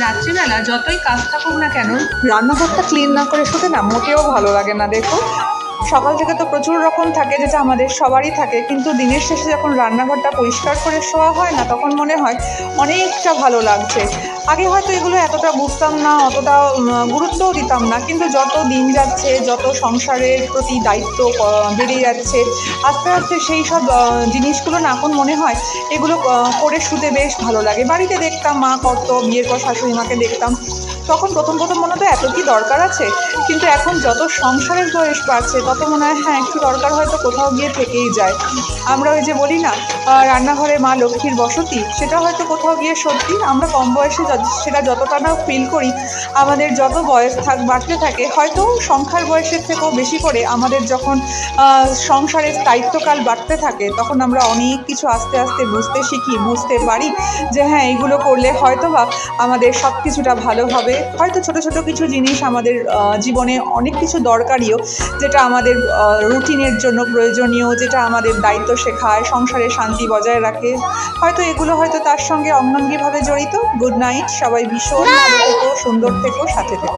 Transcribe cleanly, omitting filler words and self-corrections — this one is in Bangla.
রাত্রিবেলা যতই কাজ থাকুক না কেন, রান্নাঘরটা ক্লিন না করে শুতে না মোটেও ভালো লাগে না। দেখো, সকাল থেকে তো প্রচুর রকম থাকে, যেটা আমাদের সবারই থাকে, কিন্তু দিনের শেষে যখন রান্নাঘরটা পরিষ্কার করে শোয়া হয় না, তখন মনে হয় অনেকটা ভালো লাগছে। আগে হয়তো এগুলো এতটা বুঝতাম না, অতটা গুরুত্বও দিতাম না, কিন্তু যত দিন যাচ্ছে, যত সংসারের প্রতি দায়িত্ব বেড়ে যাচ্ছে, আস্তে আস্তে সেই সব জিনিসগুলো না এখন মনে হয় এগুলো করে শুতে বেশ ভালো লাগে। বাড়িতে দেখতাম মা করতো, বিয়ের পর শাশুড়ি মাকে দেখতাম, তখন প্রথম প্রথম মনে হতো এত কি দরকার আছে, কিন্তু এখন যত সংসারের বয়স বাড়ছে তত মনে হয় হ্যাঁ একটু দরকার হয়তো কোথাও গিয়ে থেকেই যায়। আমরা ওই যে বলি না রান্নাঘরে মা লক্ষ্মীর বসতি, সেটা হয়তো কোথাও গিয়ে সত্যি। আমরা কম বয়সে সেটা যতটা না ফিল করি, আমাদের যত বয়স বাড়তে থাকে, হয়তো সংখ্যার বয়সের থেকেও বেশি করে আমাদের যখন সংসারের দায়িত্বকাল বাড়তে থাকে, তখন আমরা অনেক কিছু আস্তে আস্তে বুঝতে শিখি, বুঝতে পারি যে হ্যাঁ এইগুলো করলে হয়তো বা আমাদের সব কিছুটা ভালো হবে। হয়তো ছোট ছোট কিছু জিনিস আমাদের জীবনে অনেক কিছু দরকারিও, যেটা আমাদের রুটিনের জন্য প্রয়োজনীয়, যেটা আমাদের দায়িত্ব শেখায়, সংসারে শান্তি বজায় রাখে, হয়তো এগুলো হয়তো তার সঙ্গে অঙ্গাঙ্গিভাবে জড়িত। গুড নাইট, সবাই ভীষণ ভালো থেকো, সুন্দর থেকো, সাথে থেকো।